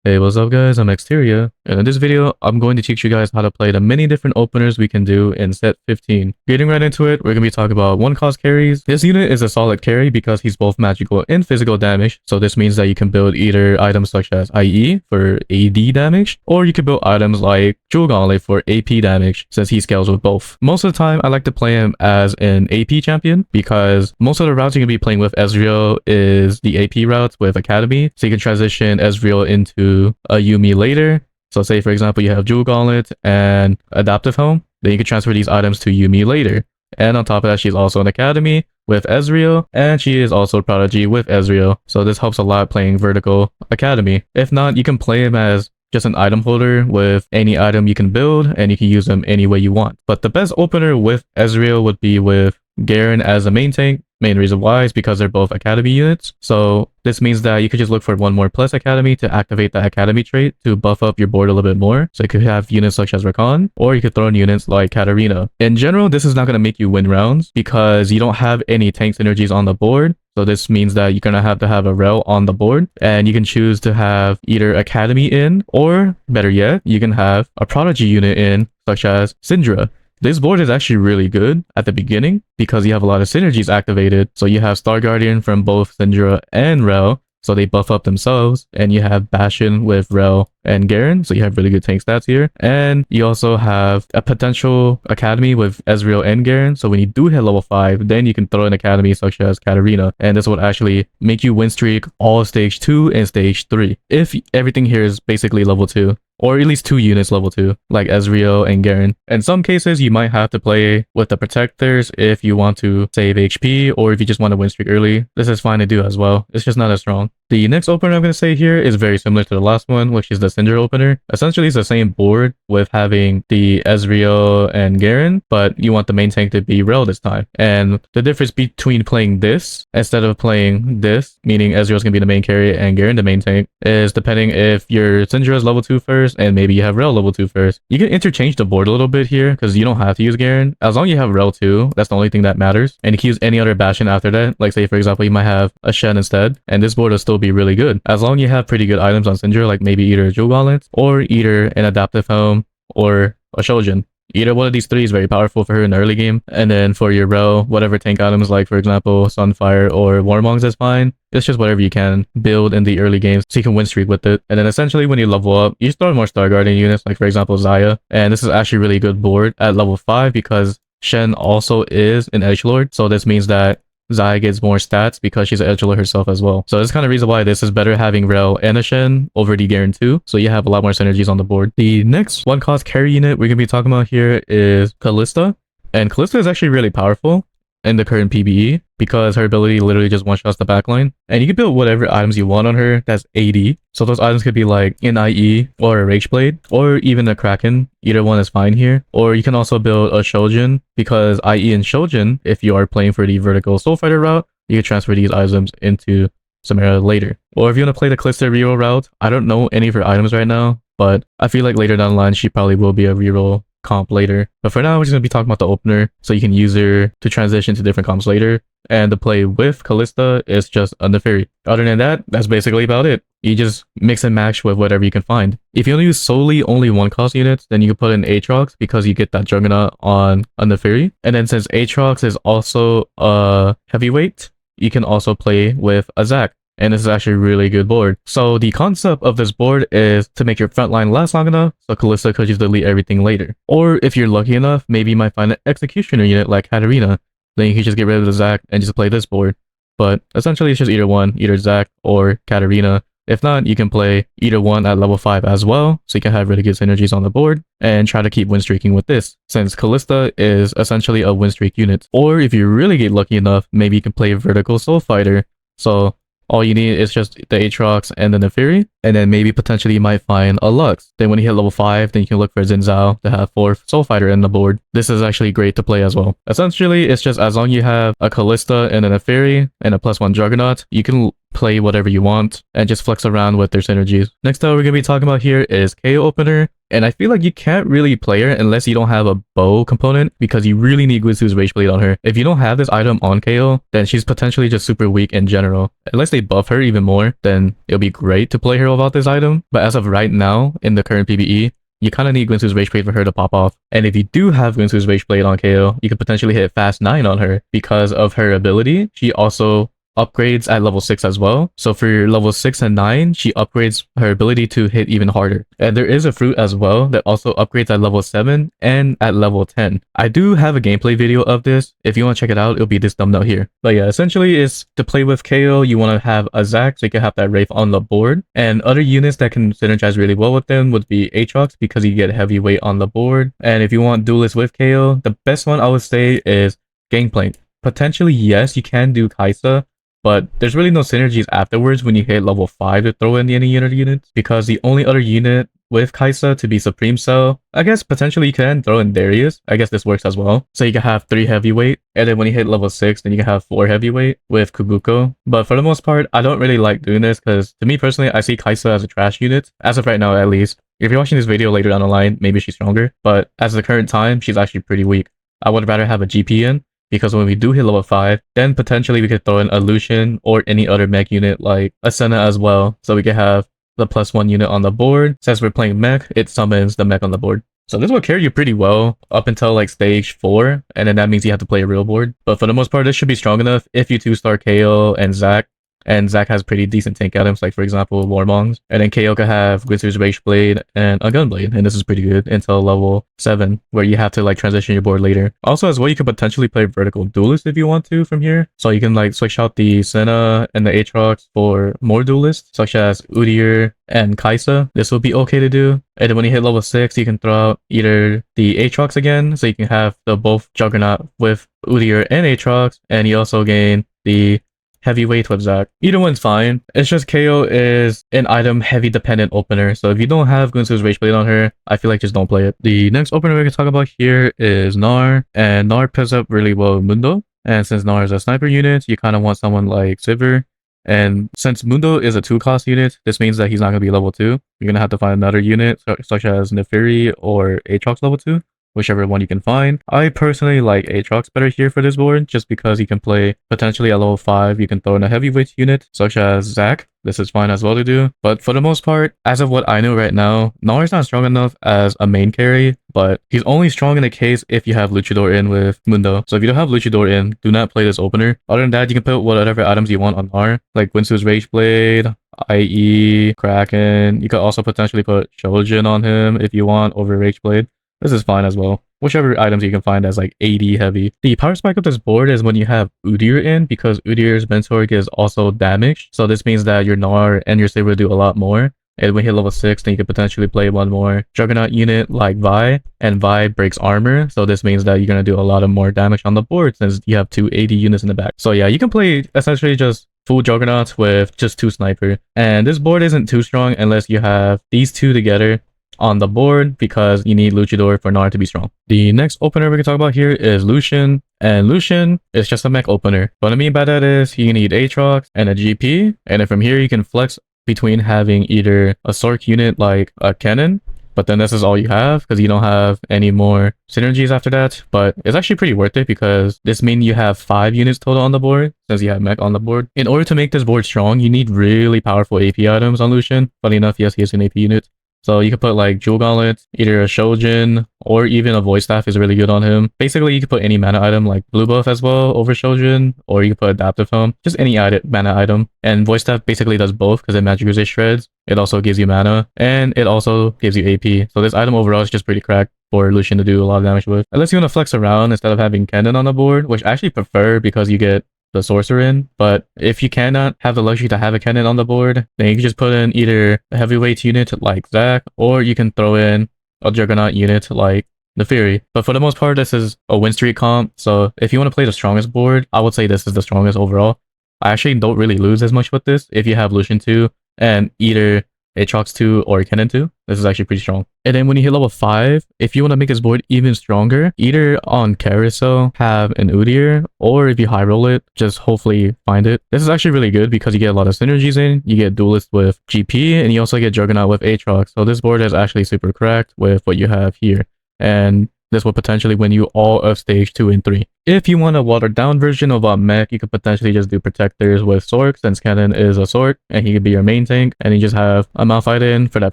Hey, what's up guys, I'm Exteria, and in this video, I'm going to teach you guys how to play the many different openers we can do in set 15. Getting right into it, we're going to be talking about 1-cost carries. This unit is a solid carry because he's both magical and physical damage, so this means that you can build either items such as IE for AD damage, or you can build items like Jewel Gauntlet for AP damage, since he scales with both. Most of the time, I like to play him as an AP champion, because most of the routes you can be playing with Ezreal is the AP routes with Academy, so you can transition Ezreal into a Yuumi later. So say for example you have Jewel Gauntlet and Adaptive Home, then you can transfer these items to Yuumi later. And on top of that, she's also an Academy with Ezreal, and she is also a Prodigy with Ezreal, so this helps a lot playing vertical Academy. If not, you can play him as just an item holder with any item you can build, and you can use them any way you want. But the best opener with Ezreal would be with Garen as a main tank. Main reason why is because they're both Academy units. So this means that you could just look for 1 more plus Academy to activate the Academy trait to buff up your board a little bit more. So you could have units such as Rakan, or you could throw in units like Katarina. In general, this is not going to make you win rounds because you don't have any tank synergies on the board. So this means that you're going to have a Rel on the board, and you can choose to have either Academy in, or better yet, you can have a Prodigy unit in, such as Syndra. This board is actually really good at the beginning because you have a lot of synergies activated. So you have Star Guardian from both Syndra and Rel, so they buff up themselves, and you have Bastion with Rel and Garen, so you have really good tank stats here. And you also have a potential Academy with Ezreal and Garen, so when you do hit level 5, then you can throw an Academy such as Katarina, and this would actually make you win streak all stage 2 and stage 3 if everything here is basically level 2. Or at least 2 units level 2, like Ezreal and Garen. In some cases, you might have to play with the protectors if you want to save HP, or if you just want to win streak early. This is fine to do as well. It's just not as strong. The next opener I'm going to say here is very similar to the last one, which is the Syndra opener. Essentially, it's the same board with having the Ezreal and Garen, but you want the main tank to be Rel this time. And the difference between playing this instead of playing this, meaning Ezreal's going to be the main carry and Garen the main tank, is depending if your Syndra is level 2 first, and maybe you have Rel level 2 first. You can interchange the board a little bit here because you don't have to use Garen. As long as you have Rel 2, that's the only thing that matters. And you can use any other Bastion after that. Like say for example, you might have a Shen instead, and this board will still be really good. As long as you have pretty good items on Syndra, like maybe either a Jewel Gauntlet, or either an Adaptive Home, or a Shojin. Either one of these 3 is very powerful for her in the early game. And then for your Rel, whatever tank items like for example Sunfire or Warmongs is fine. It's just whatever you can build in the early games so you can win streak with it. And then essentially when you level up, you start more Star Guardian units, like for example Xayah. And this is actually really good board at level 5 because Shen also is an edgelord. So this means that Xayah gets more stats because she's an edgelord herself as well. So this is kind of reason why this is better having Rel and a Shen over the Garen 2. So you have a lot more synergies on the board. The next 1-cost carry unit we're going to be talking about here is Kalista. And Kalista is actually really powerful in the current PBE because her ability literally just one-shots the backline. And you can build whatever items you want on her that's AD. So those items could be like an IE or a Rage Blade or even a Kraken. Either one is fine here. Or you can also build a Shojin because IE and Shojin, if you are playing for the vertical Soul Fighter route, you can transfer these items into Samara later. Or if you want to play the Kalista reroll route, I don't know any of her items right now, but I feel like later down the line she probably will be a reroll comp later. But for now, we're just going to be talking about the opener, so you can use her to transition to different comps later. And the play with Kalista is just a Neferi. Other than that, that's basically about it. You just mix and match with whatever you can find. If you only use solely only 1-cost units, then you can put in Aatrox because you get that Juggernaut on a Neferi. And then since Aatrox is also a heavyweight, you can also play with a Zac. And this is actually a really good board. So the concept of this board is to make your front line last long enough so Kalista could just delete everything later. Or if you're lucky enough, maybe you might find an executioner unit like Katarina. Then you can just get rid of the Zac and just play this board. But essentially it's just either one, either Zac or Katarina. If not, you can play either one at level 5 as well, so you can have really good synergies on the board and try to keep win streaking with this, since Kalista is essentially a win streak unit. Or if you really get lucky enough, maybe you can play Vertical Soul Fighter. So all you need is just the Aatrox and the Neferi, and then maybe potentially you might find a Lux. Then when you hit level 5, then you can look for Xin Zhao to have 4th Soul Fighter in the board. This is actually great to play as well. Essentially, it's just as long as you have a Kalista and a Neferi and a +1 Juggernaut, you can play whatever you want and just flex around with their synergies. Next up we're going to be talking about here is Kayle opener. And I feel like you can't really play her unless you don't have a bow component, because you really need Guinsoo's Rage Blade on her. If you don't have this item on Kayle, then she's potentially just super weak in general. Unless they buff her even more, then it'll be great to play her without this item. But as of right now, in the current PvE, you kind of need Guinsoo's Rage Blade for her to pop off. And if you do have Guinsoo's Rage Blade on Kayle, you could potentially hit Fast 9 on her because of her ability. She also upgrades at level 6 as well. So for level 6 and 9, she upgrades her ability to hit even harder. And there is a fruit as well that also upgrades at level 7 and at level 10. I do have a gameplay video of this. If you want to check it out, it'll be this thumbnail here. But yeah, essentially it's to play with Kayle, you want to have a Zac so you can have that Wraith on the board. And other units that can synergize really well with them would be Aatrox, because you get heavyweight on the board. And if you want duelists with Kayle, the best one I would say is Gangplank. Potentially, yes, you can do Kaisa, but there's really no synergies afterwards when you hit level 5 to throw in any other units, because the only other unit with Kaisa to be Supreme Cell, I guess potentially you can throw in Darius. I guess this works as well. So you can have 3 heavyweight, and then when you hit level 6, then you can have 4 heavyweight with Kubuko. But for the most part, I don't really like doing this, because to me personally, I see Kaisa as a trash unit, as of right now at least. If you're watching this video later down the line, maybe she's stronger, but as of the current time, she's actually pretty weak. I would rather have a GP in, because when we do hit level 5, then potentially we could throw in a Lucian or any other mech unit like a Senna as well. So we could have the +1 unit on the board. Since we're playing mech, it summons the mech on the board. So this will carry you pretty well up until like stage 4, and then that means you have to play a real board. But for the most part, this should be strong enough if you 2-star Kayle and Zac. And Zac has pretty decent tank items, like for example, Warmongs. And then Kayle could have Guinsoo's Rage Blade and a Gunblade. And this is pretty good until level 7, where you have to like transition your board later. Also as well, you can potentially play Vertical Duelist if you want to from here. So you can like switch out the Senna and the Aatrox for more duelists, such as Udyr and Kaisa. This will be okay to do. And then when you hit level 6, you can throw out either the Aatrox again, so you can have the both Juggernaut with Udyr and Aatrox. And you also gain the heavyweight with Zac. Either one's fine. It's just Kayle is an item heavy dependent opener. So if you don't have Guinsoo's Rage Blade on her, I feel like just don't play it. The next opener we can talk about here is Gnar. And Gnar pairs up really well with Mundo. And since Gnar is a sniper unit, you kind of want someone like Sivir. And since Mundo is a 2-cost unit, this means that he's not going to be level 2. You're going to have to find another unit such as Neferi or Aatrox level 2. Whichever one you can find. I personally like Aatrox better here for this board, just because you can play potentially at level 5, you can throw in a heavyweight unit, such as Zac. This is fine as well to do. But for the most part, as of what I know right now, Gnar is not strong enough as a main carry, but he's only strong in the case if you have Luchador in with Mundo. So if you don't have Luchador in, do not play this opener. Other than that, you can put whatever items you want on Gnar, like Guinsoo's Rage Blade, IE, Kraken. You could also potentially put Shojin on him if you want over Rage Blade. This is fine as well. Whichever items you can find as like 80 heavy. The power spike of this board is when you have Udyr in, because Udyr's mentor is also damaged. So this means that your Gnar and your Sivir do a lot more. And when you hit level 6, then you could potentially play one more Juggernaut unit like Vi. And Vi breaks armor. So this means that you're going to do a lot of more damage on the board since you have 280 units in the back. So yeah, you can play essentially just full Juggernauts with just 2 sniper. And this board isn't too strong unless you have these 2 together on the board, because you need Luchador for Gnar to be strong. The next opener we can talk about here is Lucian. And Lucian is just a mech opener. What I mean by that is you need Aatrox and a GP. And then from here you can flex between having either a Sork unit like a cannon, but then this is all you have because you don't have any more synergies after that. But it's actually pretty worth it because this means you have 5 units total on the board since you have mech on the board. In order to make this board strong, you need really powerful AP items on Lucian. Funny enough, yes, he is an AP unit. So you could put like Jewel Gauntlet, either a Shojin, or even a Voice Staff is really good on him. Basically, you could put any mana item like Blue Buff as well over Shojin, or you could put Adaptive Helm, just any mana item. And Voice Staff basically does both because it magic resist shreds. It also gives you mana, and it also gives you AP. So this item overall is just pretty cracked for Lucian to do a lot of damage with. Unless you want to flex around instead of having Cannon on the board, which I actually prefer because you get the sorcerer in. But if you cannot have the luxury to have a cannon on the board, then you can just put in either a heavyweight unit like Zac, or you can throw in a Juggernaut unit like the Fury. But for the most part, this is a win streak comp. So if you want to play the strongest board, I would say this is the strongest overall. I actually don't really lose as much with this if you have Lucian 2 and either Aatrox 2 or Kennen 2. This is actually pretty strong. And then when you hit level 5, if you want to make this board even stronger, either on Carousel have an Udyr, or if you high roll it, just hopefully find it. This is actually really good because you get a lot of synergies in. You get Duelist with GP, and you also get Juggernaut with Aatrox. So this board is actually super cracked with what you have here. And this will potentially win you all of stage 2 and 3. If you want a watered down version of a mech, you could potentially just do protectors with Sork, since Kennen is a Sork, and he could be your main tank, and you just have a Malphite in for that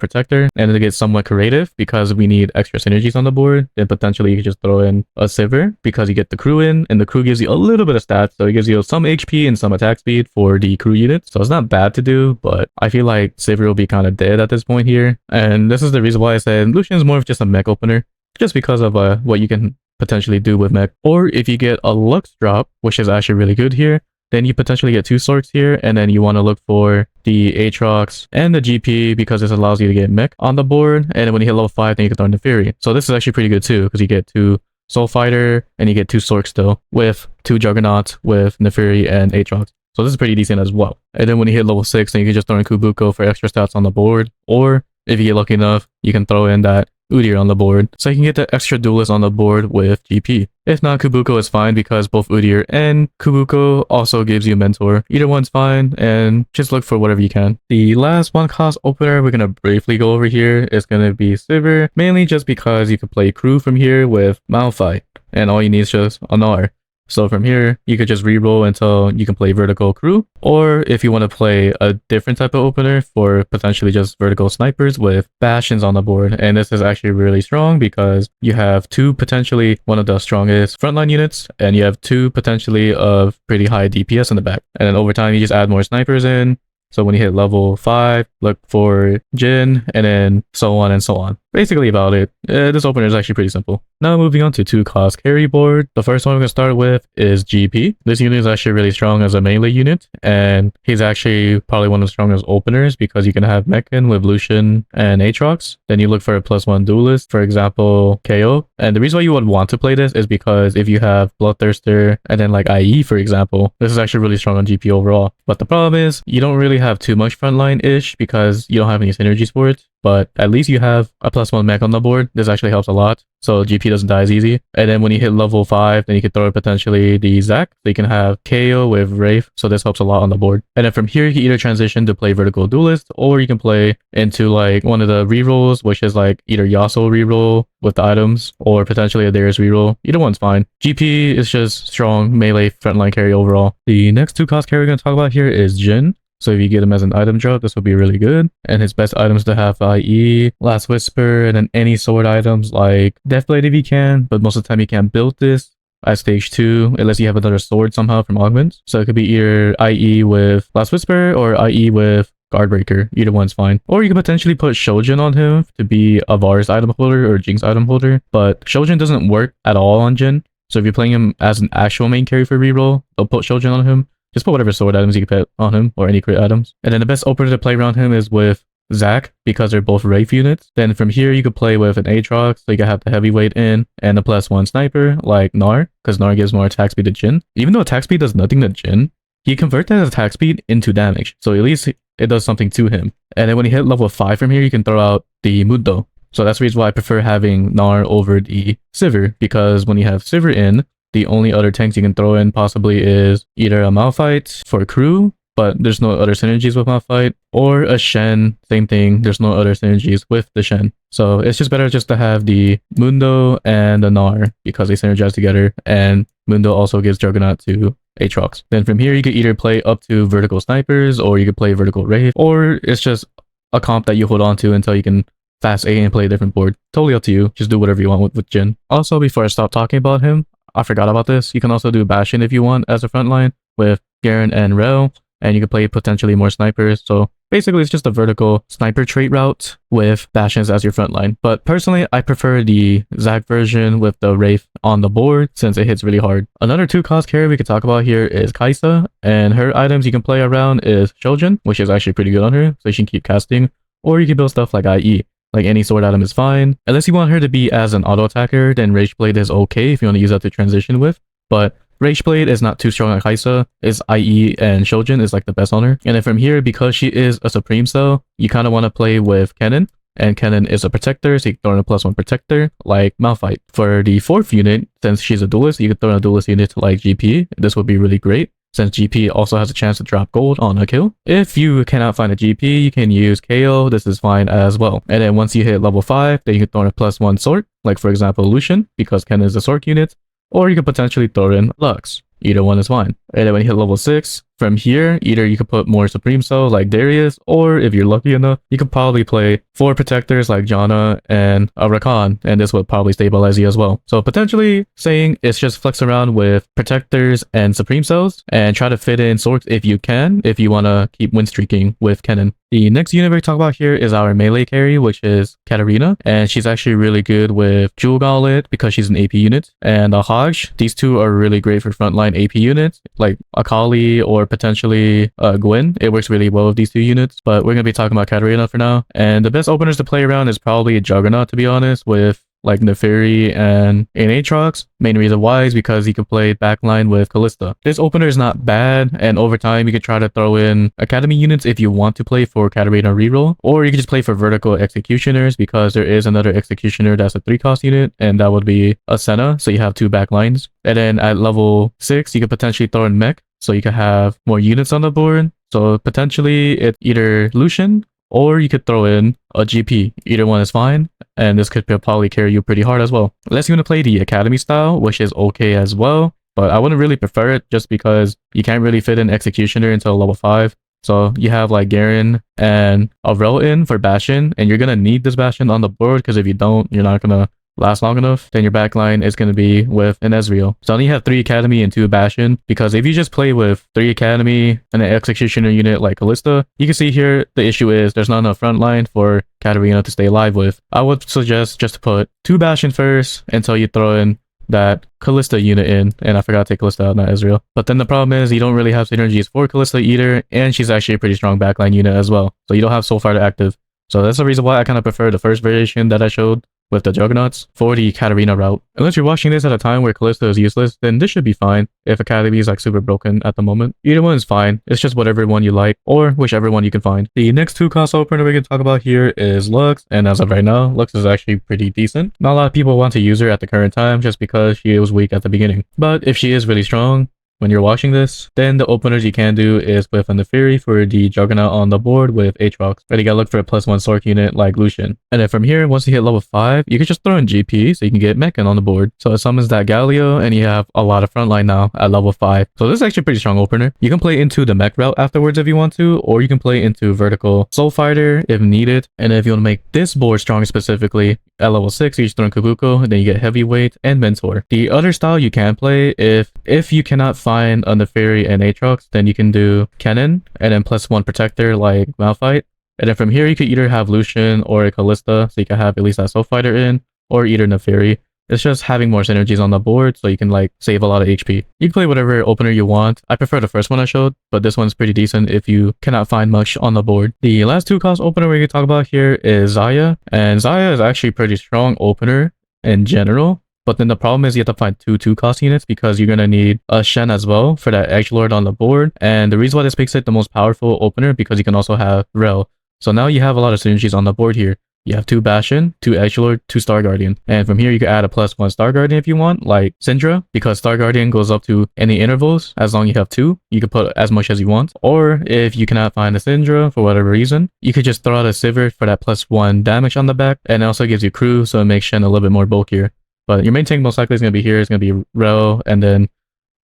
protector, and to get somewhat creative, because we need extra synergies on the board, then potentially you could just throw in a Sivir, because you get the crew in, and the crew gives you a little bit of stats, so it gives you some HP and some attack speed for the crew units, so it's not bad to do, but I feel like Sivir will be kind of dead at this point here, and this is the reason why I said Lucian is more of just a mech opener, just because of what you can potentially do with mech. Or if you get a Lux drop, which is actually really good here, then you potentially get 2 Sorks here, and then you want to look for the Aatrox and the GP because this allows you to get mech on the board, and then when you hit level 5, then you can throw in the Fury. So this is actually pretty good too, because you get 2 Soul Fighter, and you get 2 Sorks still, with 2 Juggernauts, with Neferi and Aatrox. So this is pretty decent as well. And then when you hit level 6, then you can just throw in Kubuko for extra stats on the board, or if you get lucky enough, you can throw in that Udyr on the board, so you can get the extra duelist on the board with GP. If not, Kubuko is fine because both Udyr and Kubuko also gives you Mentor. Either one's fine, and just look for whatever you can. The last one cost opener we're gonna briefly go over here is gonna be Sivir, mainly just because you can play crew from here with Malphite, and all you need is just a Gnar. So from here, you could just reroll until you can play vertical crew, or if you want to play a different type of opener for potentially just vertical snipers with bastions on the board. And this is actually really strong because you have 2 potentially one of the strongest frontline units, and you have 2 potentially of pretty high DPS in the back. And then over time, you just add more snipers in. So when you hit level 5, look for Jhin, and then so on and so on. Basically about it. This opener is actually pretty simple. Now moving on to 2 cost carry board. The first one we're going to start with is GP. This unit is actually really strong as a melee unit, and he's actually probably one of the strongest openers because you can have Mechan with Lucian and Aatrox. Then you look for a +1 duelist, for example, Kayle. And the reason why you would want to play this is because if you have Bloodthirster and then like IE, for example, this is actually really strong on GP overall. But the problem is you don't really have too much frontline-ish because you don't have any synergies for it. But at least you have a +1 mech on the board. This actually helps a lot. So GP doesn't die as easy. And then when you hit level 5, then you can throw potentially the Zac. So you can have KO with Wraith. So this helps a lot on the board. And then from here, you can either transition to play Vertical Duelist, or you can play into like one of the rerolls, which is like either Yasuo reroll with the items, or potentially a Darius reroll. Either one's fine. GP is just strong melee frontline carry overall. The next 2 cost carry we're going to talk about here is Jhin. So if you get him as an item drop, this will be really good. And his best items to have IE, Last Whisper, and then any sword items like Deathblade if you can, but most of the time you can't build this at stage 2 unless you have another sword somehow from augments. So it could be either IE with Last Whisper or IE with Guardbreaker. Either one's fine. Or you could potentially put Shojin on him to be a Varus item holder or Jinx item holder, but Shojin doesn't work at all on Jhin. So if you're playing him as an actual main carry for reroll, they'll put Shojin on him. Just put whatever sword items you can put on him, or any crit items. And then the best opener to play around him is with Zac, because they're both Wraith units. Then from here, you could play with an Aatrox, so you can have the heavyweight in, and a +1 sniper, like Gnar, because Gnar gives more attack speed to Jhin. Even though attack speed does nothing to Jhin, he converts that attack speed into damage, so at least it does something to him. And then when you hit level 5 from here, you can throw out the Mundo. So that's the reason why I prefer having Gnar over the Sivir, because when you have Sivir in, the only other tanks you can throw in possibly is either a Malphite for crew, but there's no other synergies with Malphite, or a Shen, same thing, there's no other synergies with the Shen. So it's just better just to have the Mundo and the Gnar because they synergize together, and Mundo also gives Juggernaut to Aatrox. Then from here, you could either play up to vertical snipers, or you could play vertical Wraith, or it's just a comp that you hold on to until you can fast A and play a different board. Totally up to you, just do whatever you want with Jhin. Also, before I stop talking about him, I forgot about this. You can also do Bastion if you want as a frontline with Garen and Rel, and you can play potentially more snipers. So basically, it's just a vertical sniper trait route with Bastions as your frontline. But personally, I prefer the Zac version with the Wraith on the board since it hits really hard. Another 2 cost carry we could talk about here is Kalista, and her items you can play around is Shojin, which is actually pretty good on her, so you can keep casting, or you can build stuff like IE. Like any sword item is fine. Unless you want her to be as an auto attacker, then Rage Blade is okay if you want to use that to transition with. But Rageblade is not too strong on Kaisa. Is IE and Shojin is like the best on her. And then from here, because she is a Supreme Cell, you kind of want to play with Kennen. And Kennen is a protector, so you can throw in a +1 protector like Malphite. For the 4th unit, since she's a duelist, you can throw in a duelist unit to like GP. This would be really great, since GP also has a chance to drop gold on a kill. If you cannot find a GP, you can use Kayle. This is fine as well. And then once you hit level 5, then you can throw in a +1 sword, like for example Lucian, because Kennen is a sword unit. Or you could potentially throw in Lux. Either one is fine. And then when you hit level 6, from here, either you could put more Supreme Cell like Darius, or if you're lucky enough, you could probably play 4 protectors like Janna and a Rakan, and this would probably stabilize you as well. So potentially saying it's just flex around with protectors and Supreme Cells, and try to fit in swords if you can, if you want to keep win streaking with Kennen. The next unit we're talking about here is our melee carry, which is Katarina, and she's actually really good with Jewel Gauntlet because she's an AP unit, and a Hajj. These two are really great for frontline AP units, like Akali or potentially Gwen. It works really well with these 2 units, but we're going to be talking about Katarina for now. And the best openers to play around is probably Juggernaut, to be honest, with like Neferi and Aatrox. Main reason why is because you can play backline with Kalista. This opener is not bad, and over time you can try to throw in academy units if you want to play for Katarina reroll, or you can just play for vertical executioners because there is another executioner that's a 3-cost unit, and that would be a Senna, so you have 2 backlines. And then at level 6 you could potentially throw in mech, so you can have more units on the board. So potentially it's either Lucian, or you could throw in a GP. Either one is fine, and this could probably carry you pretty hard as well. Unless you want to play the academy style, which is okay as well, but I wouldn't really prefer it just because you can't really fit in executioner until level 5. So you have like Garen and Avril in for Bastion, and you're gonna need this Bastion on the board, because if you don't, you're not gonna last long enough. Then your backline is going to be with an Ezreal. So only have 3 Academy and 2 Bastion, because if you just play with 3 Academy and an Executioner unit like Kalista, you can see here the issue is there's not enough frontline for Katarina to stay alive with. I would suggest just to put 2 Bastion first until you throw in that Kalista unit in, and I forgot to take Kalista out, not Ezreal. But then the problem is you don't really have synergies for Kalista either, and she's actually a pretty strong backline unit as well. So you don't have Soulfighter active. So that's the reason why I kind of prefer the first variation that I showed with the Juggernauts for the Katarina route. Unless you're watching this at a time where Kalista is useless, then this should be fine if Academy is like super broken at the moment. Either one is fine, it's just whatever one you like, or whichever one you can find. The next 2-cost opener we're going to talk about here is Lux, and as of right now, Lux is actually pretty decent. Not a lot of people want to use her at the current time just because she was weak at the beginning. But if she is really strong, when you're watching this, then the openers you can do is with a Neferi for the Juggernaut on the board with Aatrox. But you gotta look for a +1 Sork unit like Lucian. And then from here, once you hit level 5, you can just throw in GP so you can get Meccan on the board. So it summons that Galio, and you have a lot of frontline now at level 5. So this is actually a pretty strong opener. You can play into the mech route afterwards if you want to, or you can play into vertical Soul Fighter if needed. And if you want to make this board strong specifically, at level 6, you just throw in Kabuko, and then you get Heavyweight and Mentor. The other style you can play, if you cannot find a Neferi and Aatrox, then you can do Kennen, and then +1 protector like Malphite. And then from here, you could either have Lucian or a Kalista, so you can have at least that Soul Fighter in, or either Neferi. It's just having more synergies on the board, so you can like save a lot of HP. You can play whatever opener you want. I prefer the first one I showed, but this one's pretty decent if you cannot find much on the board. The last 2-cost opener we're going to talk about here is Xayah, and Xayah is actually a pretty strong opener in general. But then the problem is you have to find 2 2-cost units, because you're going to need a Shen as well for that Edgelord on the board. And the reason why this makes it the most powerful opener, because you can also have Rel. So now you have a lot of synergies on the board here. You have 2 Bastion, 2 Edgelord, 2 Star Guardian. And from here, you can add a +1 Star Guardian if you want, like Syndra, because Star Guardian goes up to any intervals. As long as you have 2, you can put as much as you want. Or if you cannot find a Syndra for whatever reason, you could just throw out a Sivir for that +1 damage on the back. And it also gives you crew, so it makes Shen a little bit more bulkier. But your main tank most likely is going to be here. It's going to be Rel, and then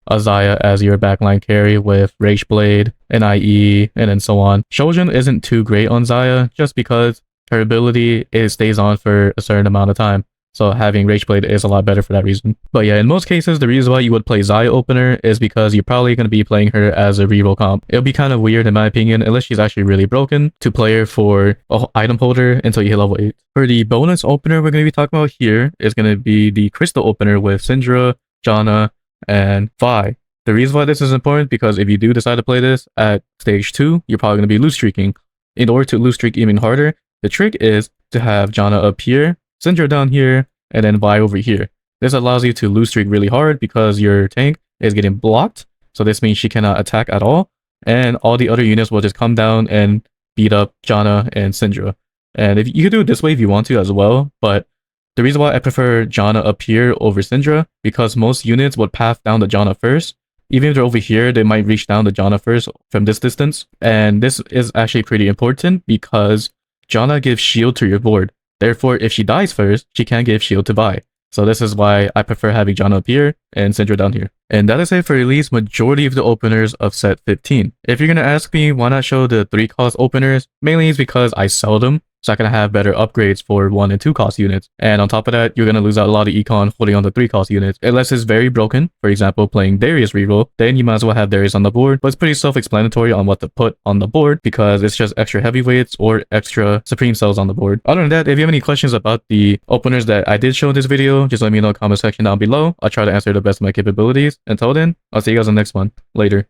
a Xayah as your backline carry with Rageblade and IE, and then so on. Shojin isn't too great on Xayah just because her ability stays on for a certain amount of time. So having Rageblade is a lot better for that reason. But yeah, in most cases, the reason why you would play Xayah opener is because you're probably going to be playing her as a reroll comp. It'll be kind of weird in my opinion, unless she's actually really broken, to play her for an item holder until you hit level 8. For the bonus opener we're going to be talking about here is going to be the Crystal opener with Syndra, Janna, and Vi. The reason why this is important, because if you do decide to play this at stage 2, you're probably going to be loose streaking. In order to loose streak even harder, the trick is to have Janna up here, Syndra down here, and then Vi over here. This allows you to loose streak really hard because your tank is getting blocked. So this means she cannot attack at all. And all the other units will just come down and beat up Janna and Syndra. And if you could do it this way if you want to as well, but the reason why I prefer Janna up here over Syndra, because most units would path down to Janna first. Even if they're over here, they might reach down to Janna first from this distance. And this is actually pretty important because Janna gives shield to your board. Therefore, if she dies first, she can't give shield to Vi. So this is why I prefer having Janna up here and Syndra down here. And that is it for at least majority of the openers of set 15. If you're going to ask me why not show the 3 cost openers, mainly it's because I sell them. So I can have better upgrades for 1 and 2 cost units. And on top of that, you're going to lose out a lot of econ holding on to 3 cost units. Unless it's very broken, for example, playing Darius reroll, then you might as well have Darius on the board. But it's pretty self-explanatory on what to put on the board because it's just extra heavyweights or extra supreme cells on the board. Other than that, if you have any questions about the openers that I did show in this video, just let me know in the comment section down below. I'll try to answer the best of my capabilities. Until then, I'll see you guys in the next one. Later.